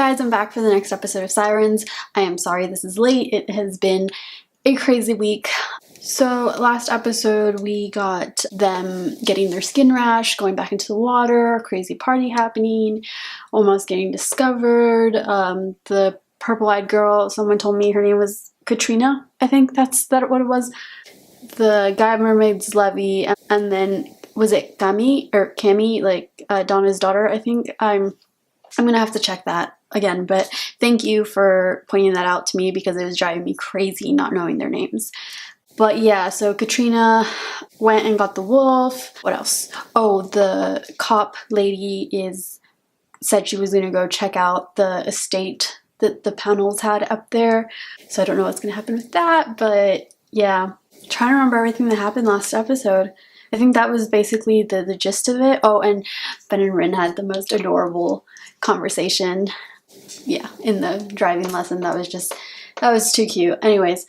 guys, I'm back for the next episode of Sirens. I am sorry this is late. It has been a crazy week. So last episode we got them getting their skin rash, going back into the water, a crazy party happening, almost getting discovered. The purple-eyed girl, someone told me her name was Katrina. I think that's what it was. The guy mermaid's Levy, and then was it Cami, like Donna's daughter, I think. I'm gonna have to check that again, but thank you for pointing that out to me because it was driving me crazy not knowing their names. But yeah, so Katrina went and got the wolf. What else? Oh, the cop lady said she was gonna go check out the estate that the panels had up there. So I don't know what's gonna happen with that, but yeah. I'm trying to remember everything that happened last episode. I think that was basically the gist of it. Oh, and Ben and Rin had the most adorable conversation. Yeah, in the driving lesson. That was too cute. Anyways.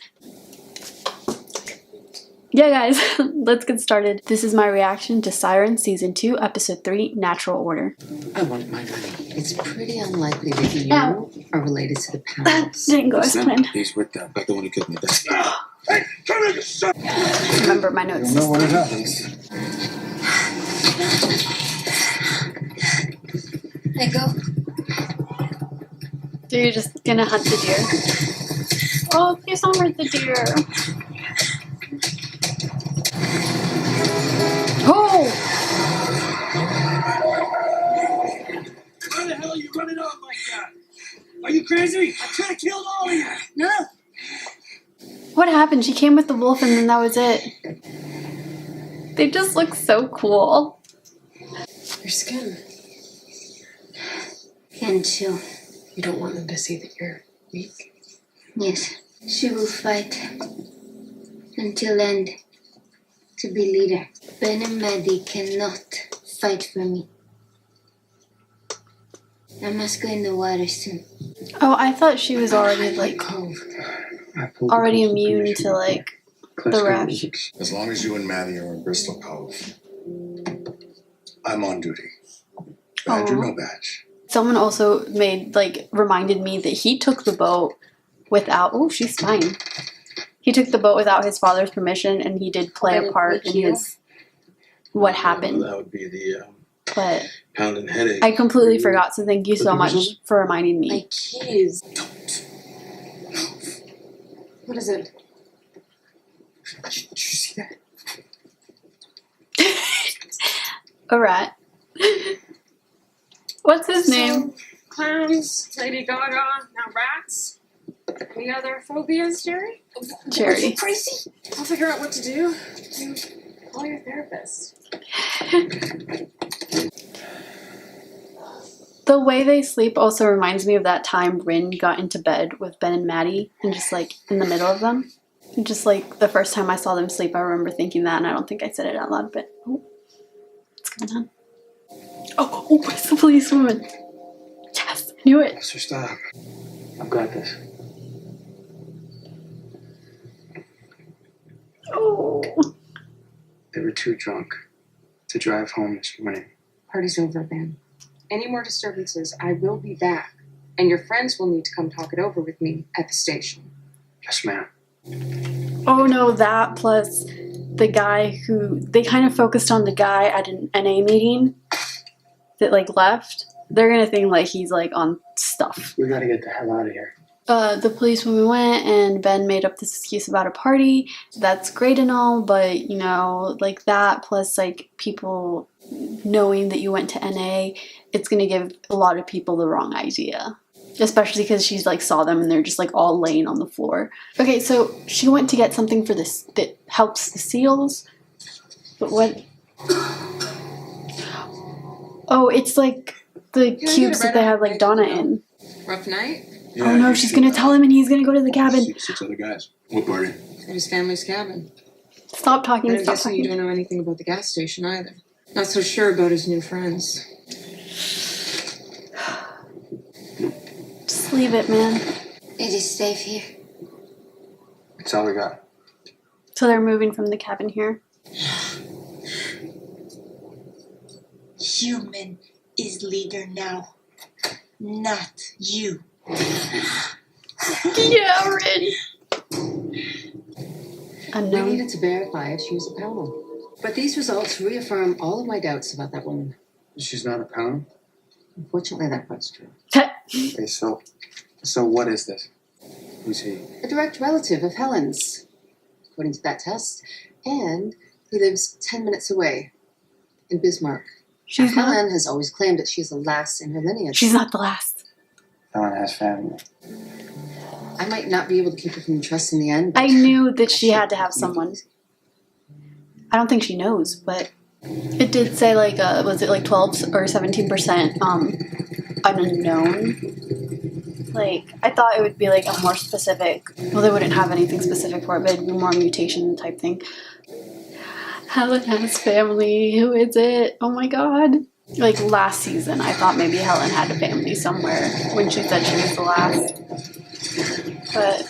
Yeah, guys, let's get started. This is my reaction to Siren Season 2, Episode 3, Natural Order. I want my money. It's pretty unlikely that you are related to the panels. Didn't go as planned. He's with that, but the one who killed me. Hey, remember my notes. You know what it happens. Hey, go. So you're just gonna hunt the deer? Oh, please don't hurt the deer. Oh! Why the hell are you running off like that? Are you crazy? I could have killed all of you. No. What happened? She came with the wolf and then that was it. They just look so cool. Your skin. And chill. You don't want them to see that you're weak? Yes. She will fight until end to be leader. Ben and Maddie cannot fight for me. I must go in the water soon. Oh, I thought she was already like already immune to like the rash. As long as you and Maddie are in Bristol Cove, I'm on duty. Badge or no badge. Someone also reminded me that he took the boat without. Oh, she's fine. He took the boat without his father's permission, and he did play a part in what happened. That would be the but pound and headache. I completely forgot, so thank you so much for reminding me. My keys. Don't. What is it? Did you see that? A rat. What's his name? Clowns, Lady Gaga, now rats. Any other phobias, Jerry? Jerry. Are you crazy? I'll figure out what to do. Call your therapist. The way they sleep also reminds me of that time Rin got into bed with Ben and Maddie and just like in the middle of them. Just like the first time I saw them sleep, I remember thinking that, and I don't think I said it out loud, but oh, what's going on? Oh, it's the policewoman. Yes, I knew it. Officer, stop. I've got this. Oh. They were too drunk to drive home this morning. Party's over, Ben. Any more disturbances, I will be back. And your friends will need to come talk it over with me at the station. Yes, ma'am. Oh no, that plus the guy who they kind of focused on the guy at an NA meeting that like left. They're gonna think like he's like on stuff. We gotta get the hell out of here. The policewoman went and Ben made up this excuse about a party. That's great and all, but you know, like that plus like people knowing that you went to NA, it's gonna give a lot of people the wrong idea. Especially because she's like saw them and they're just like all laying on the floor. Okay, so she went to get something for this that helps the seals. But what? Oh, it's like the cubes that they have like Donna in. Rough night? Yeah, oh no, she's gonna tell him and he's gonna go to the cabin. Six other guys. What party? At his family's cabin. Stop talking, And I'm stop guessing talking. you don't know anything about the gas station either. Not so sure about his new friends. Just leave it, man. It is safe here. That's all we got. So they're moving from the cabin here. Human is leader now. Not you. Yeah, Rin. We Unknown. needed to verify if she was a Pownell. But these results reaffirm all of my doubts about that woman. She's not a pound. Unfortunately, that part's true. Okay, so what is this? Who's he? A direct relative of Helen's, according to that test. And he lives 10 minutes away in Bismarck. She's not. Helen has always claimed that she's the last in her lineage. She's not the last. Helen has family. I might not be able to keep her from the trust in the end. I knew that she had to have someone. I don't think she knows, but it did say like was it like 12 or 17% unknown. Like I thought it would be like a more specific. Well, they wouldn't have anything specific for it, but it'd be more mutation type thing. Helen has family. Who is it? Oh my god. Like last season, I thought maybe Helen had a family somewhere when she said she was the last. But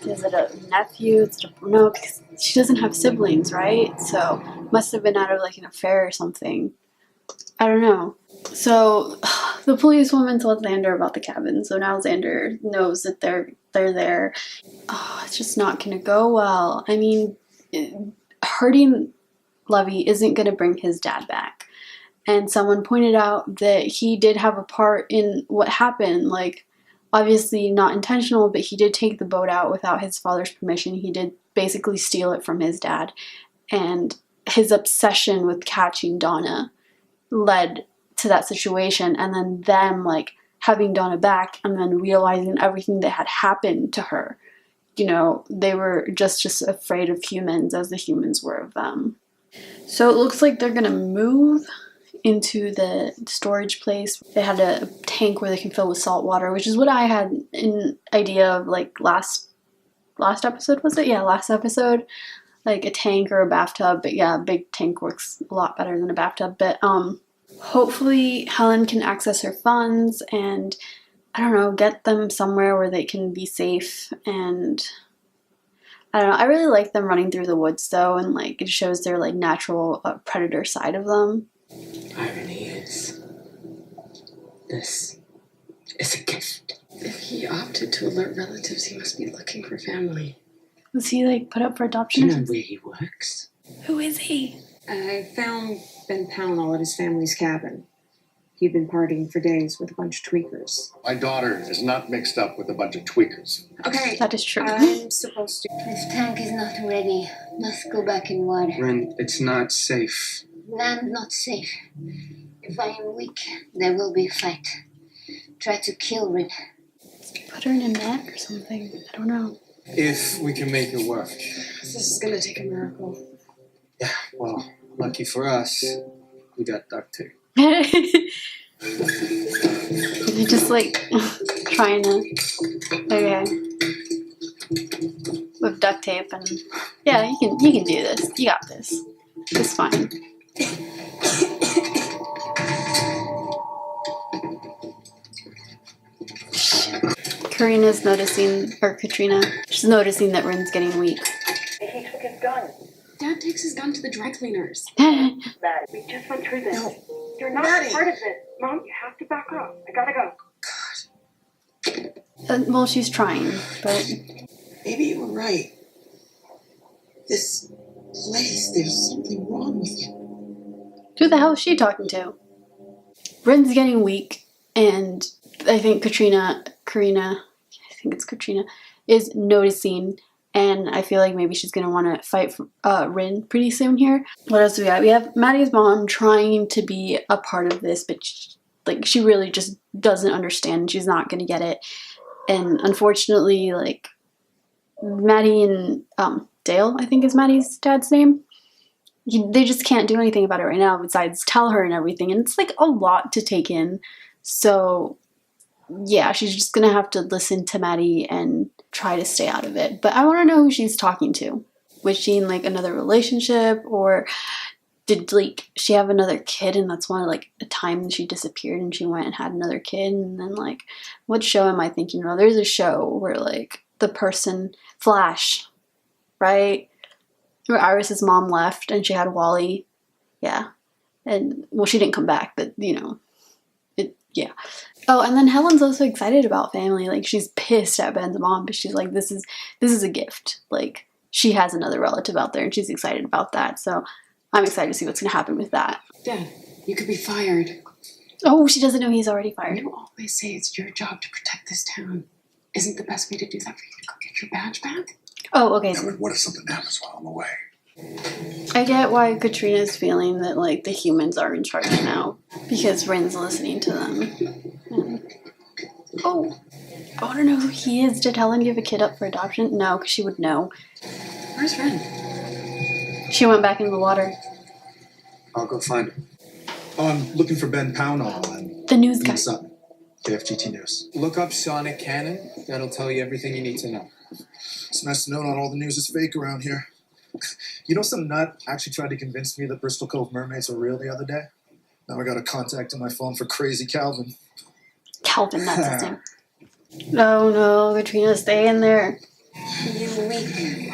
is it a nephew? No, because she doesn't have siblings, right? So must have been out of like an affair or something. I don't know. So the policewoman told Xander about the cabin, so now Xander knows that they're there. Oh, it's just not gonna go well. I mean, hurting Levy isn't gonna bring his dad back. And someone pointed out that he did have a part in what happened, like obviously not intentional, but he did take the boat out without his father's permission. He did basically steal it from his dad. And his obsession with catching Donna led to that situation. And then them like having Donna back and then realizing everything that had happened to her. You know, they were just afraid of humans as the humans were of them. So it looks like they're gonna move into the storage place. They had a tank where they can fill with salt water, which is what I had an idea of like last episode, was it? Yeah, last episode. Like a tank or a bathtub, but yeah, a big tank works a lot better than a bathtub. But hopefully Helen can access her funds and I don't know, get them somewhere where they can be safe. And I don't know, I really like them running through the woods though, and like it shows their like natural predator side of them. Irony is, this is a gift. If he opted to alert relatives, he must be looking for family. Was he like put up for Do adoption? you know where he works? Who is he? I found Ben Pownell at his family's cabin. He'd been partying for days with a bunch of tweakers. My daughter is not mixed up with a bunch of tweakers. Okay, That is true. I'm supposed to. This tank is not ready. Must go back in water. Ren, it's not safe. Land not safe. If I am weak, there will be a fight. Try to kill Rin. Put her in a net or something. I don't know. If we can make it work. This is gonna take a miracle. Yeah, well, lucky for us, we got duct tape. They're just like trying to. Okay. With duct tape and yeah, you can do this. You got this. It's fine. Karina's noticing, or Katrina, she's noticing that Rin's getting weak. He took his gun. Dad takes his gun to the dry cleaners. Maddie, we just went through this. No. You're not Maddie. part of it. Mom, you have to back up. I gotta go. Well, she's trying, but Maybe you were right. This place, there's something wrong with it. who the hell is she talking to? Rin's getting weak, and I think Karina, I think it's Katrina, is noticing, and I feel like maybe she's gonna want to fight for, Rin pretty soon here. What else do we have? We have Maddie's mom trying to be a part of this, but she really just doesn't understand. She's not gonna get it, and unfortunately, like Maddie and Dale, I think is Maddie's dad's name. They just can't do anything about it right now besides tell her and everything, and it's like a lot to take in. So yeah, she's just gonna have to listen to Maddie and try to stay out of it. But I want to know who she's talking to. Was she in like another relationship, or did like she have another kid and that's one like a time she disappeared and she went and had another kid? And then like, what show am I thinking of? There's a show where like the person Flash, right? Where Iris's mom left and she had Wally. Yeah. And well, she didn't come back, but you know, Yeah. Oh, and then Helen's also excited about family. Like, she's pissed at Ben's mom, but she's like, this is a gift. Like, she has another relative out there, and she's excited about that. So I'm excited to see what's going to happen with that. Dad, you could be fired. Oh, she doesn't know he's already fired. You always say it's your job to protect this town. Isn't the best way to do that for you to go get your badge back? Oh, okay. Yeah, but what if something happens while I'm away? I get why Katrina's feeling that, like, the humans are in charge now. Because Rin's listening to them. And, oh, I want to know who he is. Did Helen give a kid up for adoption? No, because she would know. Where's Ren? She went back in the water. I'll go find him. Oh, I'm looking for Ben Pownall and The news guy. Ian Sutton, KFGT News. Look up Sonic Cannon. That'll tell you everything you need to know. It's nice to know not all the news is fake around here. You know, some nut actually tried to convince me that Bristol Cove mermaids are real the other day. Now I got a contact in my phone for Crazy Calvin. Calvin, that's his name. Oh no, Katrina, stay in there. You weak.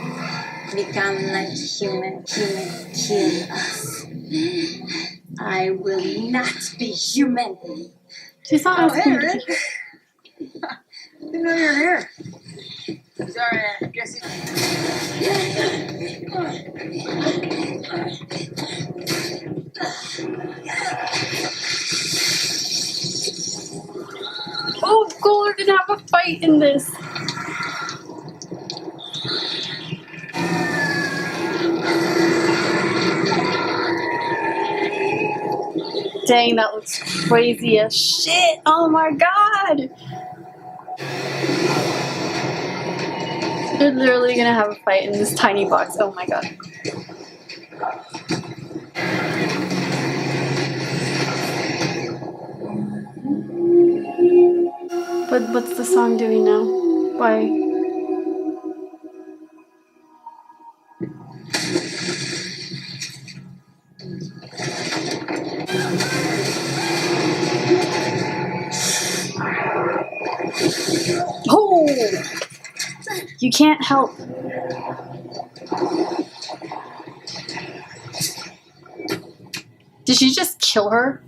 Become like human. Human kill us. I will not be human. She's not asking me. Didn't know you were here. Sorry, I guess Oh, cool, we're gonna have a fight in this. Dang, that looks crazy as shit. Oh my god. They're literally gonna have a fight in this tiny box. Oh my god. But what's the song doing now? Why? Oh! You can't help. Did she just kill her?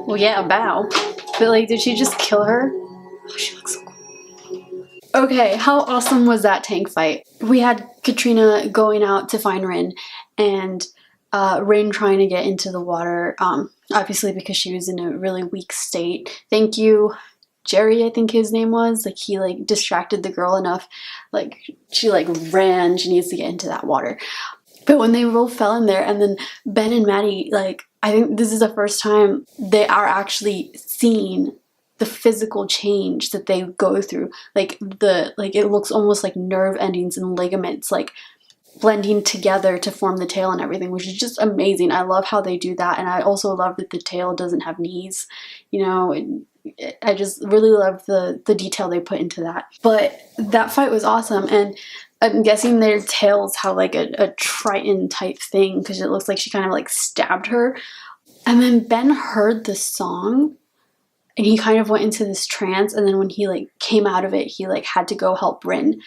Well, yeah, a bow. But, like, did she just kill her? Oh, she looks so cool. Okay, how awesome was that tank fight? We had Katrina going out to find Rin, and Rin trying to get into the water, obviously because she was in a really weak state. Thank you, Jerry, I think his name was. Like, he, like, distracted the girl enough. Like, she, like, ran. She needs to get into that water. But when they both fell in there, and then Ben and Maddie, like, I think this is the first time they are actually seeing the physical change that they go through. Like, it looks almost like nerve endings and ligaments, like, blending together to form the tail and everything, which is just amazing. I love how they do that, and I also love that the tail doesn't have knees. You know, I just really love the detail they put into that. But that fight was awesome, and I'm guessing their tails have like a Triton type thing, because it looks like she kind of like stabbed her. And then Ben heard the song, and he kind of went into this trance, and then when he like came out of it, he like had to go help Rin.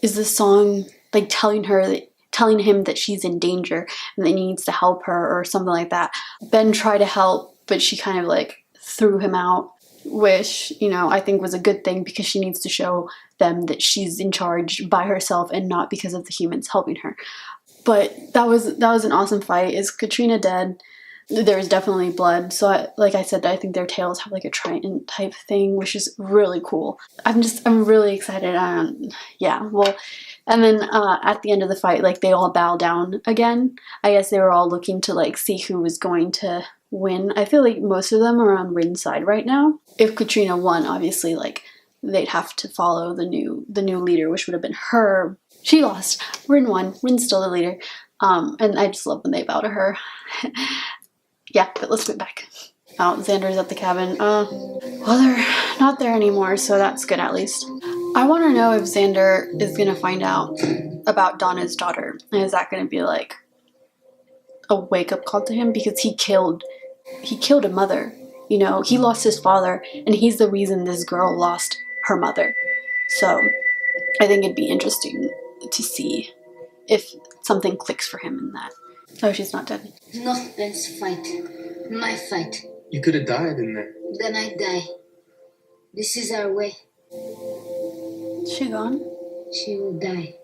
Is the song like telling him that she's in danger and that he needs to help her or something like that? Ben tried to help, but she kind of like threw him out, which, you know, I think was a good thing, because she needs to show them that she's in charge by herself and not because of the humans helping her. But that was an awesome fight. Is Katrina dead? There's definitely blood. So like I said, I think their tails have like a Triton type thing, which is really cool. I'm really excited. Yeah, well, and then at the end of the fight, like, they all bow down again. I guess they were all looking to like see who was going to win. I feel like most of them are on Rin's side right now. If Katrina won, obviously, like, they'd have to follow the new leader, which would have been her. She lost. Rin won. Rin's still the leader. And I just love when they bow to her. Yeah, but let's get back. Oh, Xander's at the cabin. Well, they're not there anymore, so that's good at least. I want to know if Xander is going to find out about Donna's daughter. And is that going to be like a wake-up call to him? Because he killed a mother. You know, he lost his father, and he's the reason this girl lost her mother. So I think it'd be interesting to see if something clicks for him in that. Oh, she's not dead. Not Ben's fight. My fight. You could have died in there. Then I die. This is our way. Is she gone? She will die.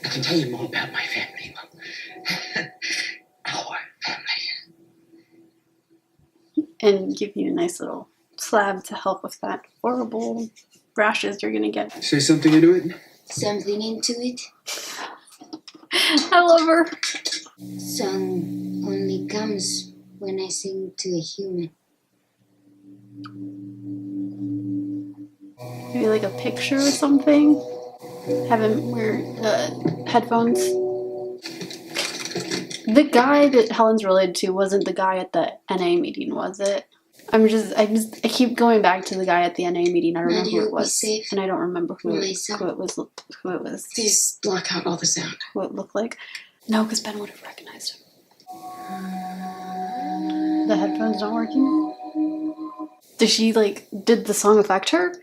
I can tell you more about my family. Our family. And give you a nice little slab to help with that horrible rashes you're gonna get. Say something into it? Something into it. I love her. Song only comes when I sing to a human. Maybe like a picture or something. Have him wear headphones. The guy that Helen's related to wasn't the guy at the NA meeting, was it? I keep going back to the guy at the NA meeting. I don't know who it was, and I don't remember who it was. Please block out all the sound. Who it looked like? No, because Ben would have recognized him. The headphones not working. Did the song affect her?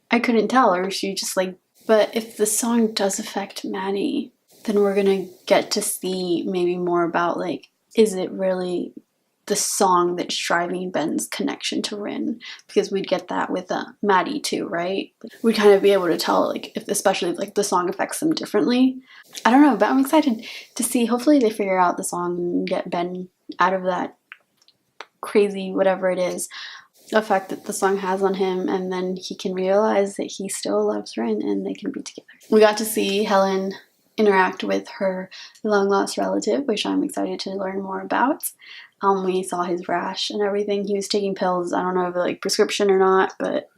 I couldn't tell, or she just like. But if the song does affect Maddie, then we're gonna get to see maybe more about like, is it really the song that's driving Ben's connection to Rin? Because we'd get that with Maddie too, right? We'd kind of be able to tell, like, if especially like the song affects them differently. I don't know, but I'm excited to see. Hopefully they figure out the song and get Ben out of that crazy whatever it is effect that the song has on him, and then he can realize that he still loves Rin and they can be together. We got to see Helen interact with her long-lost relative, which I'm excited to learn more about. We saw his rash and everything. He was taking pills. I don't know if like prescription or not, but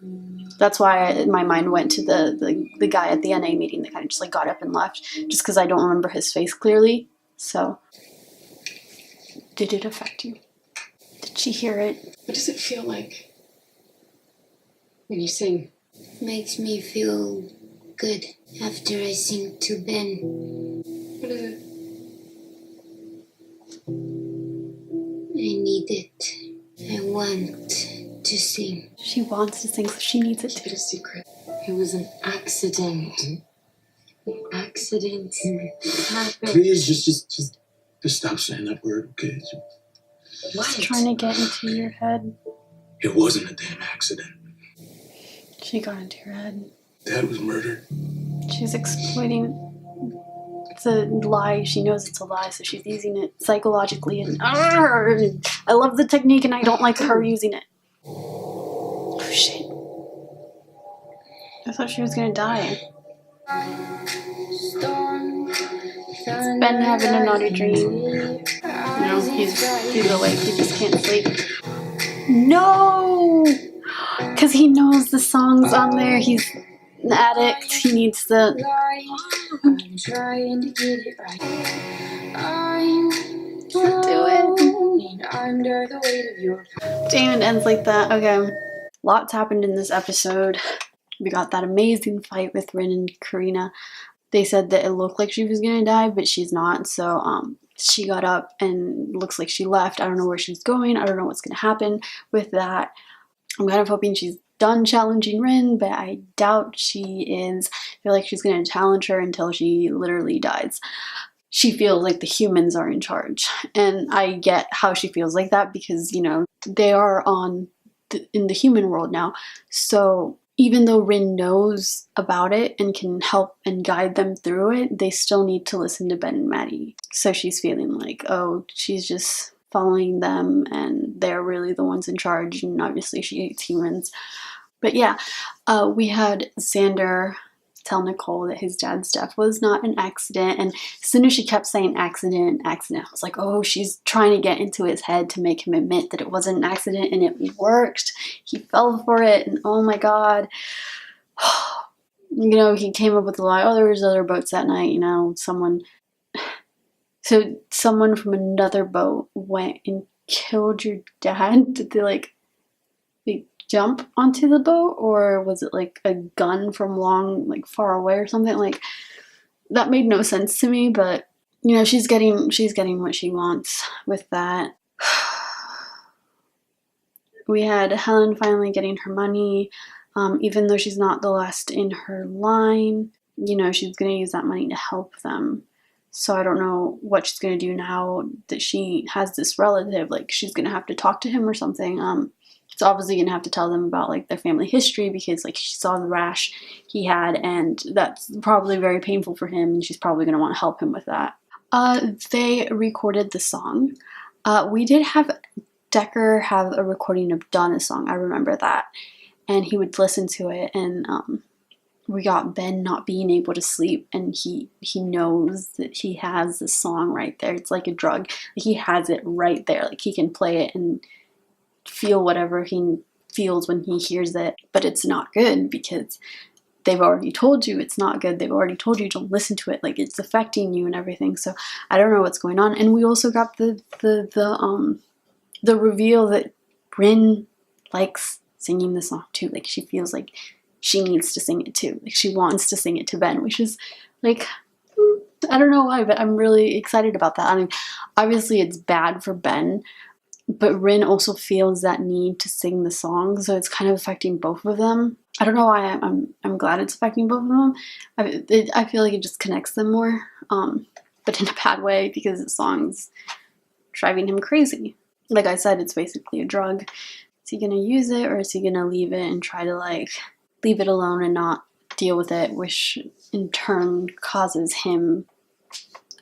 that's why my mind went to the guy at the NA meeting that kind of just like got up and left, just because I don't remember his face clearly. So, did it affect you? Did she hear it? What does it feel like when you sing? Makes me feel good after I sing to Ben. What is it? I need it. I want to sing. She wants to sing, so she needs it Keep too. it a secret. It was an accident. The accident happened. Please, just stop saying that word, okay? She's trying to get into your head. It wasn't a damn accident. She got into your head. Dad was murdered. She's exploiting. It's a lie. She knows it's a lie, so she's using it psychologically. And I love the technique, and I don't like her using it. Oh shit! I thought she was gonna die. It's Ben having a naughty dream. No, he's awake. He just can't sleep. No, because he knows the songs on there. He's an addict. He needs the. I'm trying to get it right. Don't do it. Under the weight of your. Damn, it ends like that. Okay. Lots happened in this episode. We got that amazing fight with Rin and Karina. They said that it looked like she was gonna die, but she's not. So she got up and looks like she left. I don't know where she's going. I don't know what's gonna happen with that. I'm kind of hoping she's done challenging Rin, but I doubt she is. I feel like she's gonna challenge her until she literally dies. She feels like the humans are in charge, and I get how she feels like that because, you know, they are in the human world now. So even though Rin knows about it and can help and guide them through it, they still need to listen to Ben and Maddie. So she's feeling like, oh, she's just following them and they're really the ones in charge, and obviously she hates humans. But yeah, we had Xander tell Nicole that his dad's death was not an accident, and as soon as she kept saying accident, I was like, oh, she's trying to get into his head to make him admit that it wasn't an accident, and it worked. He fell for it, and oh my god. You know, he came up with a lie. Oh, there was other boats that night, you know, someone from another boat went and killed your dad. Did they jump onto the boat, or was it like a gun from far away or something? Like, that made no sense to me, but you know, she's getting what she wants with that. We had Helen finally getting her money, even though she's not the last in her line. You know, she's gonna use that money to help them. So I don't know what she's gonna do now that she has this relative. Like, she's gonna have to talk to him or something. It's obviously gonna have to tell them about like their family history, because like she saw the rash he had, and that's probably very painful for him, and she's probably gonna want to help him with that. They recorded the song. We did have Decker have a recording of Donna's song. I remember that, and he would listen to it, and we got Ben not being able to sleep, and he knows that he has the song right there. It's like a drug. He has it right there. Like, he can play it and feel whatever he feels when he hears it. But it's not good, because they've already told you it's not good. They've already told you don't listen to it. Like, it's affecting you and everything. So I don't know what's going on. And we also got the reveal that Rin likes singing the song too. Like, she feels like she needs to sing it too. Like, she wants to sing it to Ben, which is like, I don't know why, but I'm really excited about that. I mean, obviously it's bad for Ben, but Rin also feels that need to sing the song, so it's kind of affecting both of them. I don't know why. I'm glad it's affecting both of them. I feel like it just connects them more, but in a bad way, because the song's driving him crazy. Like I said, it's basically a drug. Is he gonna use it, or is he gonna leave it and try to like leave it alone and not deal with it, which in turn causes him,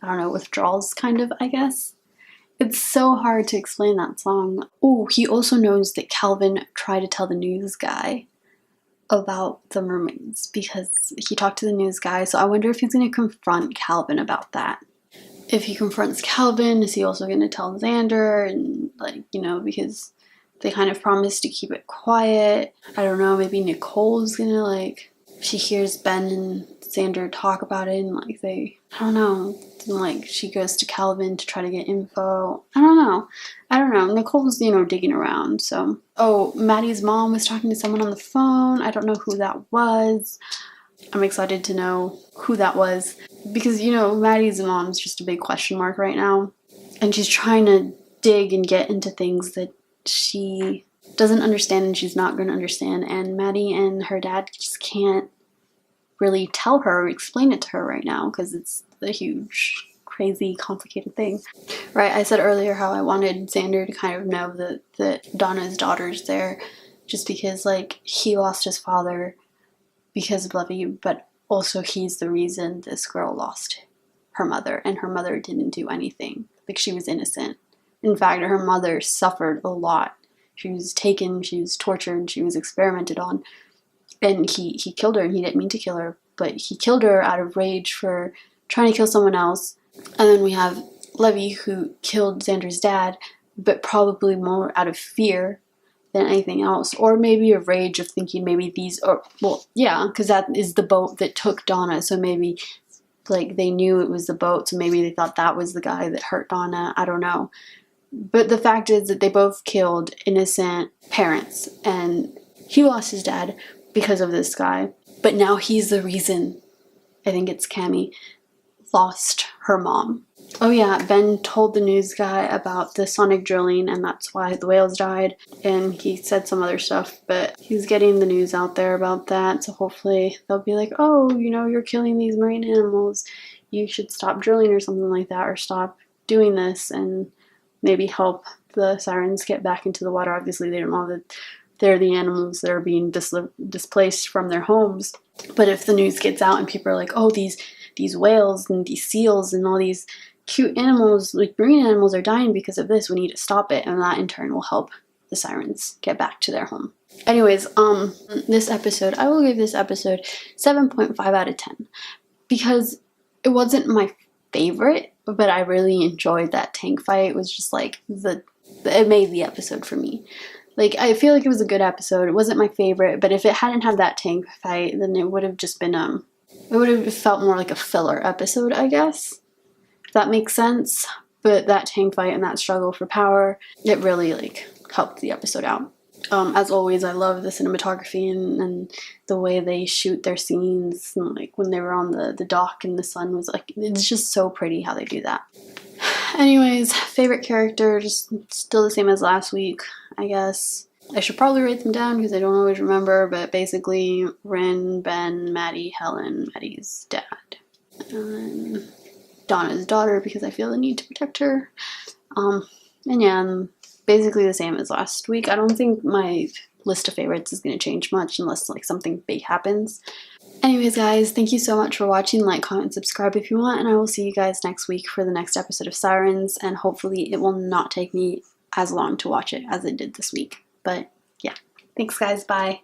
I don't know, withdrawals kind of, I guess. It's so hard to explain that song. Oh, he also knows that Calvin tried to tell the news guy about the mermaids, because he talked to the news guy, so I wonder if he's going to confront Calvin about that. If he confronts Calvin, is he also going to tell Xander? And like, you know, because they kind of promised to keep it quiet. I don't know, maybe Nicole's gonna like, she hears Ben and Xander talk about it, and like I don't know, and like she goes to Calvin to try to get info. I don't know. Nicole's, you know, digging around. So, oh, Maddie's mom was talking to someone on the phone. I don't know who that was. I'm excited to know who that was, because, you know, Maddie's mom's just a big question mark right now, and she's trying to dig and get into things that she doesn't understand, and she's not going to understand, and Maddie and her dad just can't really tell her or explain it to her right now, because it's a huge, crazy, complicated thing. Right, I said earlier how I wanted Xander to kind of know that Donna's daughter's there, just because, like, he lost his father because of Levy, but also he's the reason this girl lost her mother, and her mother didn't do anything. Like, she was innocent. In fact, her mother suffered a lot. She was taken, she was tortured, she was experimented on, and he killed her, and he didn't mean to kill her, but he killed her out of rage for trying to kill someone else. And then we have Levy, who killed Xander's dad, but probably more out of fear than anything else, or maybe a rage of thinking maybe these are, well, yeah, because that is the boat that took Donna, so maybe like they knew it was the boat, so maybe they thought that was the guy that hurt Donna. I don't know. But the fact is that they both killed innocent parents, and he lost his dad because of this guy, but now he's the reason, I think it's Cammy, lost her mom. Oh yeah, Ben told the news guy about the sonic drilling, and that's why the whales died, and he said some other stuff, but he's getting the news out there about that, so hopefully they'll be like, oh, you know, you're killing these marine animals, you should stop drilling or something like that, or stop doing this, and maybe help the sirens get back into the water. Obviously they don't know that they're the animals that are being displaced from their homes, but if the news gets out and people are like, oh, these whales and these seals and all these cute animals, like marine animals, are dying because of this, we need to stop it, and that in turn will help the sirens get back to their home. Anyways, this episode, I will give this episode 7.5 out of 10, because it wasn't my favorite, but I really enjoyed that tank fight. It was just like it made the episode for me. Like, I feel like it was a good episode. It wasn't my favorite, but if it hadn't had that tank fight, then it would have just been it would have felt more like a filler episode, I guess, if that makes sense. But that tank fight and that struggle for power, it really like helped the episode out. As always, I love the cinematography and the way they shoot their scenes, and like when they were on the dock and the sun was like, it's just so pretty how they do that. Anyways, favorite character, just still the same as last week, I guess. I should probably write them down because I don't always remember, but basically Ren, Ben, Maddie, Helen, Maddie's dad. And Donna's daughter because I feel the need to protect her. And yeah, I'm basically the same as last week. I don't think my list of favorites is going to change much unless like something big happens. Anyways, guys, thank you so much for watching. Like, comment, subscribe if you want, and I will see you guys next week for the next episode of Sirens, and hopefully it will not take me as long to watch it as it did this week. But yeah, thanks guys, bye.